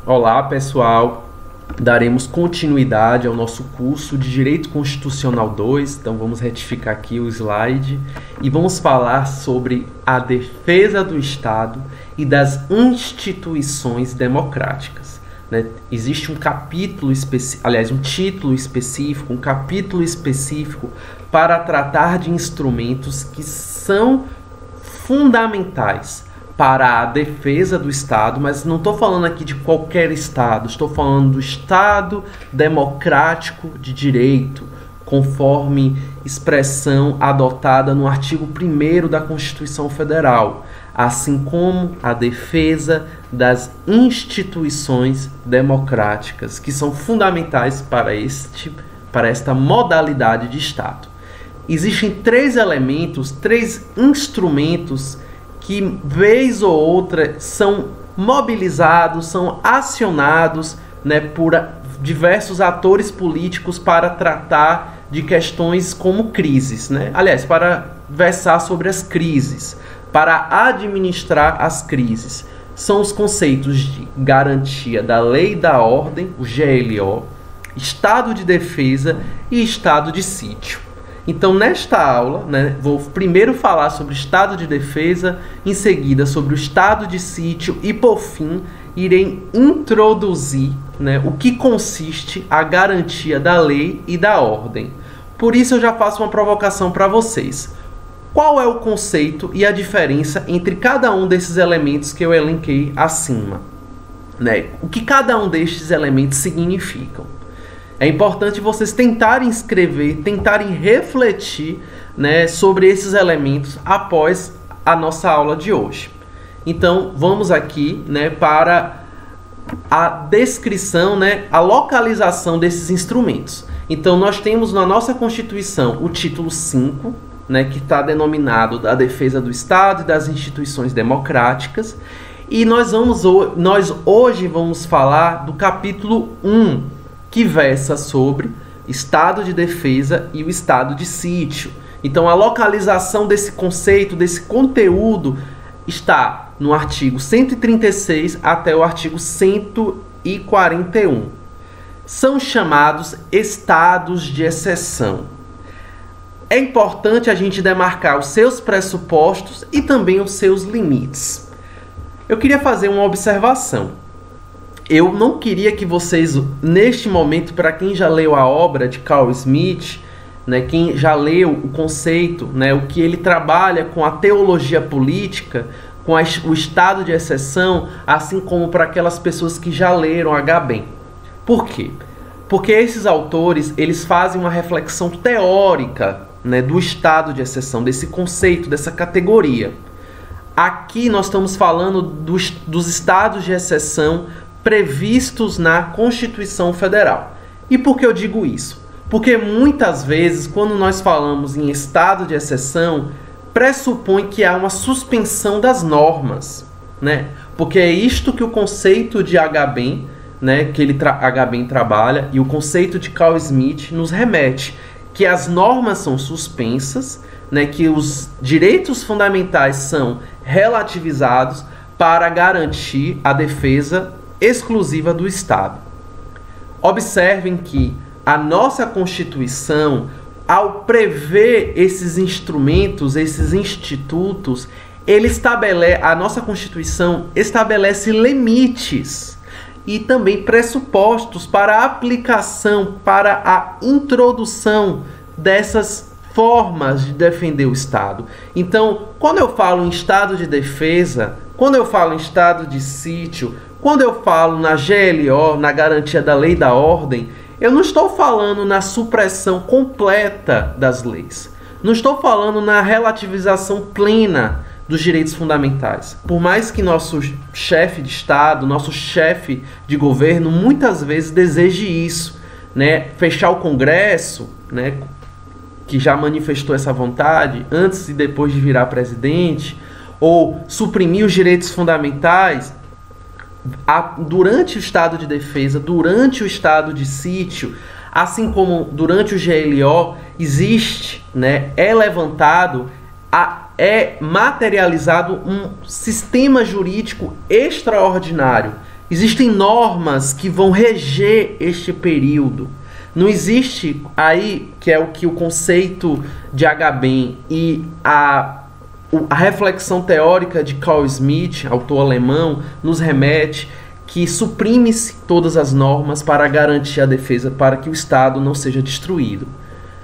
Olá, pessoal. Daremos continuidade ao nosso curso de Direito Constitucional 2. Então vamos retificar aqui o slide e vamos falar sobre a defesa do Estado e das instituições democráticas. Existe um capítulo específico, um título específico, um capítulo específico para tratar de instrumentos que são fundamentais para a defesa do Estado, mas não estou falando aqui de qualquer Estado, estou falando do Estado democrático de direito, conforme expressão adotada no artigo 1º da Constituição Federal, assim como a defesa das instituições democráticas, que são fundamentais para esta modalidade de Estado. Existem três elementos, três instrumentos que, vez ou outra, são mobilizados, são acionados, por diversos atores políticos para tratar de questões como crises, para versar sobre as crises, para administrar as crises. São os conceitos de garantia da lei e da ordem, o GLO, estado de defesa e estado de sítio. Então, nesta aula, vou primeiro falar sobre o estado de defesa, em seguida sobre o estado de sítio e, por fim, irei introduzir o que consiste a garantia da lei e da ordem. Por isso, eu já faço uma provocação para vocês. Qual é o conceito e a diferença entre cada um desses elementos que eu elenquei acima? O que cada um destes elementos significam? É importante vocês tentarem escrever, tentarem refletir sobre esses elementos após a nossa aula de hoje. Então, vamos aqui para a descrição, a localização desses instrumentos. Então, nós temos na nossa Constituição o título 5, que está denominado da defesa do Estado e das instituições democráticas. E nós hoje vamos falar do capítulo 1, que versa sobre estado de defesa e o estado de sítio. Então, a localização desse conceito, desse conteúdo, está no artigo 136 até o artigo 141. São chamados estados de exceção. É importante a gente demarcar os seus pressupostos e também os seus limites. Eu queria fazer uma observação. Eu não queria que vocês, neste momento, para quem já leu a obra de Carl Smith, quem já leu o conceito, o que ele trabalha com a teologia política, com o estado de exceção, assim como para aquelas pessoas que já leram H-Ben. Por quê? Porque esses autores, eles fazem uma reflexão teórica do estado de exceção, desse conceito, dessa categoria. Aqui nós estamos falando dos estados de exceção previstos na Constituição Federal. E por que eu digo isso? Porque muitas vezes, quando nós falamos em estado de exceção, pressupõe que há uma suspensão das normas, Porque é isto que o conceito de H-Ben, H-Ben trabalha, e o conceito de Carl Smith nos remete, que as normas são suspensas, que os direitos fundamentais são relativizados para garantir a defesa exclusiva do Estado. Observem que a nossa Constituição, ao prever esses instrumentos, esses institutos, a nossa Constituição estabelece limites e também pressupostos para a aplicação, para a introdução dessas formas de defender o Estado. Então, quando eu falo em estado de defesa, quando eu falo em estado de sítio, quando eu falo na GLO, na garantia da lei e da ordem, eu não estou falando na supressão completa das leis. Não estou falando na relativização plena dos direitos fundamentais. Por mais que nosso chefe de Estado, nosso chefe de governo, muitas vezes deseje isso, fechar o Congresso, que já manifestou essa vontade antes e depois de virar presidente, ou suprimir os direitos fundamentais, durante o estado de defesa, durante o estado de sítio, assim como durante o GLO, existe, é levantado, é materializado um sistema jurídico extraordinário, Existem normas que vão reger este período. Não existe aí, que é o que o conceito de Agamben e a reflexão teórica de Carl Schmitt, autor alemão, nos remete, que suprime-se todas as normas para garantir a defesa, para que o Estado não seja destruído,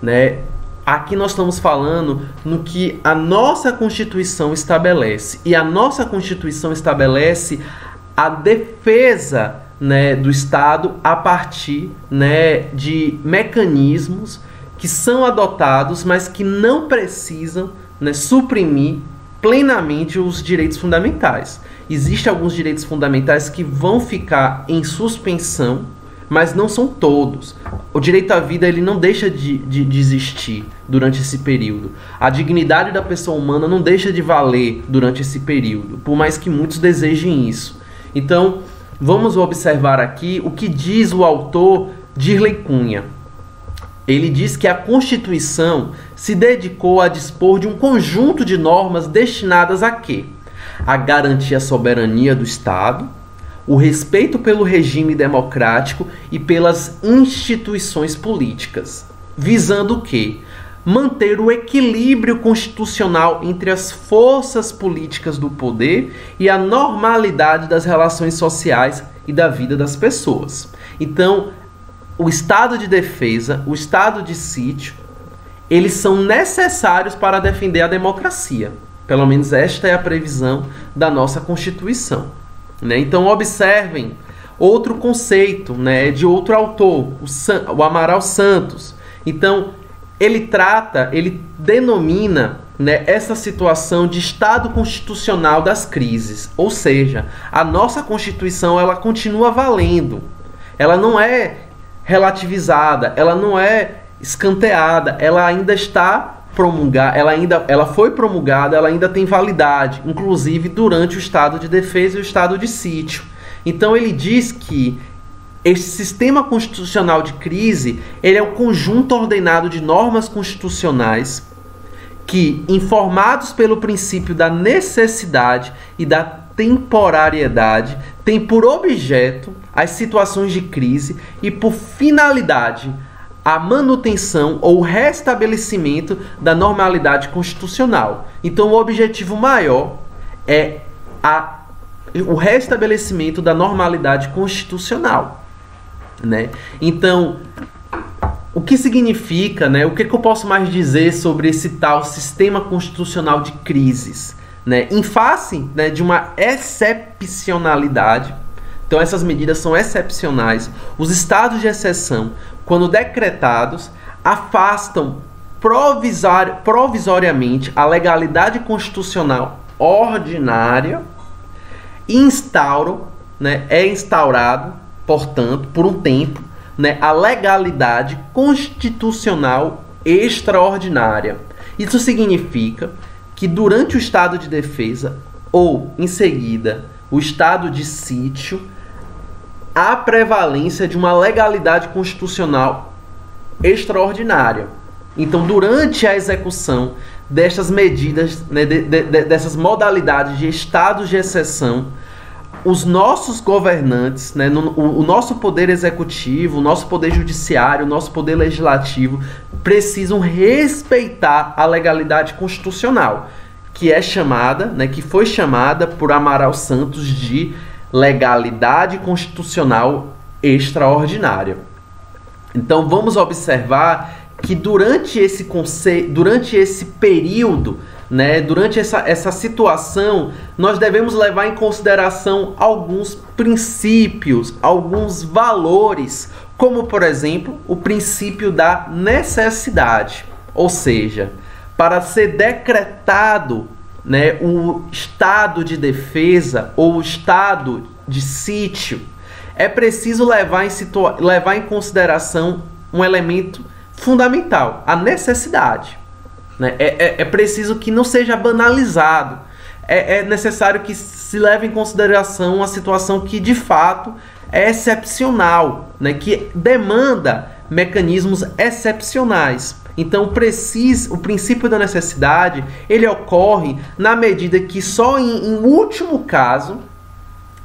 né? Aqui nós estamos falando no que a nossa Constituição estabelece. E a nossa Constituição estabelece a defesa, né, do Estado a partir, né, de mecanismos que são adotados, mas que não precisam, né, suprimir plenamente os direitos fundamentais. Existem alguns direitos fundamentais que vão ficar em suspensão, mas não são todos. O direito à vida, ele não deixa de existir durante esse período. A dignidade da pessoa humana não deixa de valer durante esse período, por mais que muitos desejem isso. Então, vamos observar aqui o que diz o autor Dirley Cunha. Ele diz que a Constituição se dedicou a dispor de um conjunto de normas destinadas a quê? A garantir a soberania do Estado, o respeito pelo regime democrático e pelas instituições políticas, visando o quê? Manter o equilíbrio constitucional entre as forças políticas do poder e a normalidade das relações sociais e da vida das pessoas. Então, o estado de defesa, o estado de sítio, eles são necessários para defender a democracia. Pelo menos esta é a previsão da nossa Constituição, né? Então, observem outro conceito, né, de outro autor, o Amaral Santos. Então, ele denomina, né, essa situação de estado constitucional das crises. Ou seja, a nossa Constituição, ela continua valendo. Ela não é relativizada, ela não é escanteada, ela ainda está promulgada, ela foi promulgada, ela ainda tem validade, inclusive durante o estado de defesa e o estado de sítio. Então ele diz que esse sistema constitucional de crise, ele é um conjunto ordenado de normas constitucionais que, informados pelo princípio da necessidade e da temporariedade, tem por objeto as situações de crise e por finalidade a manutenção ou restabelecimento da normalidade constitucional. Então, o objetivo maior é o restabelecimento da normalidade constitucional, né? Então, o que significa, né? O que eu posso mais dizer sobre esse tal sistema constitucional de crises, né? Em face, né, de uma excepcionalidade. Então, essas medidas são excepcionais. Os estados de exceção, quando decretados, afastam provisoriamente a legalidade constitucional ordinária e instauram, né, é instaurado, portanto, por um tempo, né, a legalidade constitucional extraordinária. Isso significa que durante o estado de defesa ou, em seguida, o estado de sítio, há prevalência de uma legalidade constitucional extraordinária. Então, durante a execução destas medidas, né, dessas modalidades de estados de exceção, os nossos governantes, né, o nosso poder executivo, o nosso poder judiciário, o nosso poder legislativo precisam respeitar a legalidade constitucional, que é chamada, né, que foi chamada por Amaral Santos de legalidade constitucional extraordinária. Então vamos observar que durante esse período, né, durante essa situação, nós devemos levar em consideração alguns princípios, alguns valores, como por exemplo o princípio da necessidade. Ou seja, para ser decretado, né, o estado de defesa ou o estado de sítio, é preciso levar em consideração um elemento fundamental, a necessidade, né? É preciso que não seja banalizado. É necessário que se leve em consideração uma situação que de fato é excepcional, né, que demanda mecanismos excepcionais. Então, o princípio da necessidade, ele ocorre na medida que só em último caso,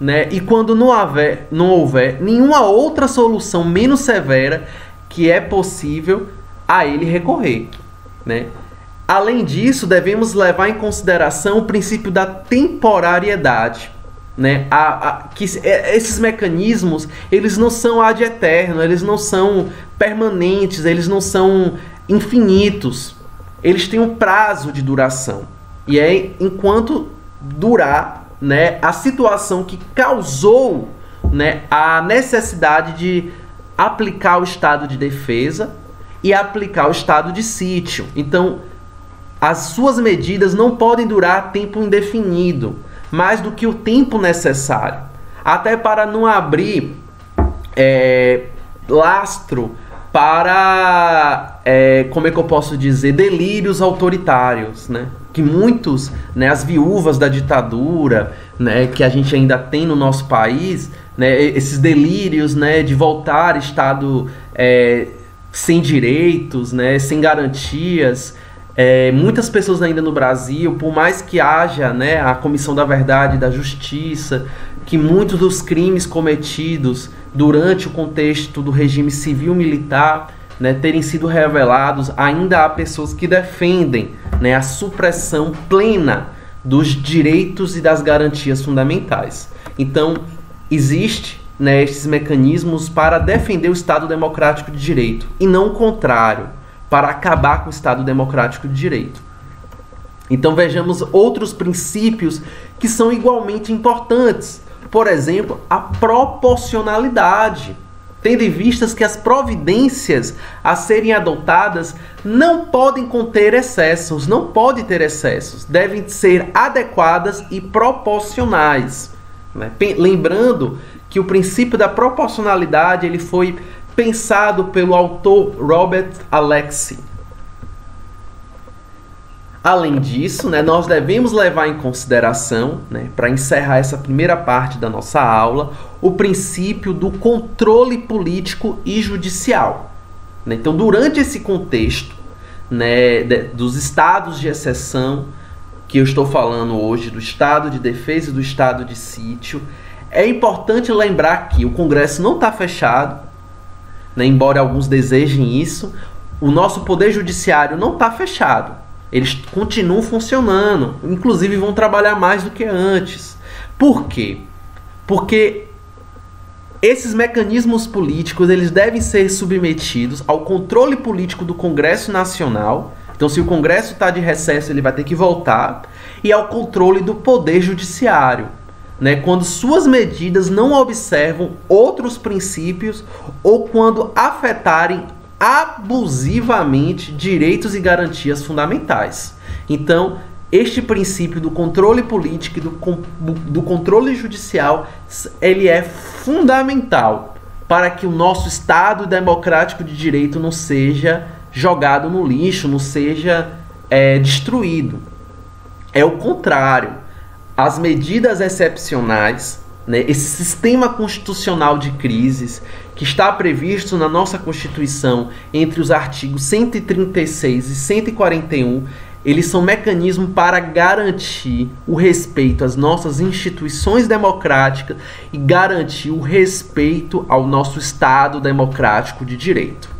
né, e quando não houver nenhuma outra solução menos severa, que é possível a ele recorrer, né? Além disso, devemos levar em consideração o princípio da temporariedade, né? Esses mecanismos, eles não são ad eterno, eles não são permanentes, eles não são infinitos. Eles têm um prazo de duração. E é enquanto durar, né, a situação que causou, né, a necessidade de aplicar o estado de defesa e aplicar o estado de sítio. Então, as suas medidas não podem durar tempo indefinido, mais do que o tempo necessário, até para não abrir lastro para, como é que eu posso dizer, delírios autoritários, né? Que muitos, né, as viúvas da ditadura, né, que a gente ainda tem no nosso país, né, esses delírios, né, de voltar Estado sem direitos, né, sem garantias. Muitas pessoas ainda no Brasil, por mais que haja, né, a Comissão da Verdade e da Justiça, que muitos dos crimes cometidos durante o contexto do regime civil-militar, né, terem sido revelados, ainda há pessoas que defendem, né, a supressão plena dos direitos e das garantias fundamentais. Então, existe, né, esses mecanismos para defender o Estado Democrático de Direito, e não o contrário, para acabar com o Estado Democrático de Direito. Então vejamos outros princípios que são igualmente importantes. Por exemplo, a proporcionalidade, tendo em vista que as providências a serem adotadas não podem conter excessos, não pode ter excessos, devem ser adequadas e proporcionais, né? Lembrando que o princípio da proporcionalidade ele foi pensado pelo autor Robert Alexy. Além disso, né, nós devemos levar em consideração, né, para encerrar essa primeira parte da nossa aula, o princípio do controle político e judicial. Né? Então, durante esse contexto, né, dos estados de exceção, que eu estou falando hoje, do estado de defesa e do estado de sítio, é importante lembrar que o Congresso não está fechado, né, embora alguns desejem isso, o nosso poder judiciário não está fechado. Eles continuam funcionando, inclusive vão trabalhar mais do que antes. Por quê? Porque esses mecanismos políticos eles devem ser submetidos ao controle político do Congresso Nacional. Então, se o Congresso está de recesso, ele vai ter que voltar. E ao controle do Poder Judiciário, né, quando suas medidas não observam outros princípios ou quando afetarem abusivamente direitos e garantias fundamentais. Então, este princípio do controle político e do controle judicial, ele é fundamental para que o nosso Estado democrático de direito não seja jogado no lixo, não seja destruído. É o contrário. As medidas excepcionais, né, esse sistema constitucional de crises que está previsto na nossa Constituição entre os artigos 136 e 141, eles são mecanismos para garantir o respeito às nossas instituições democráticas e garantir o respeito ao nosso Estado democrático de direito.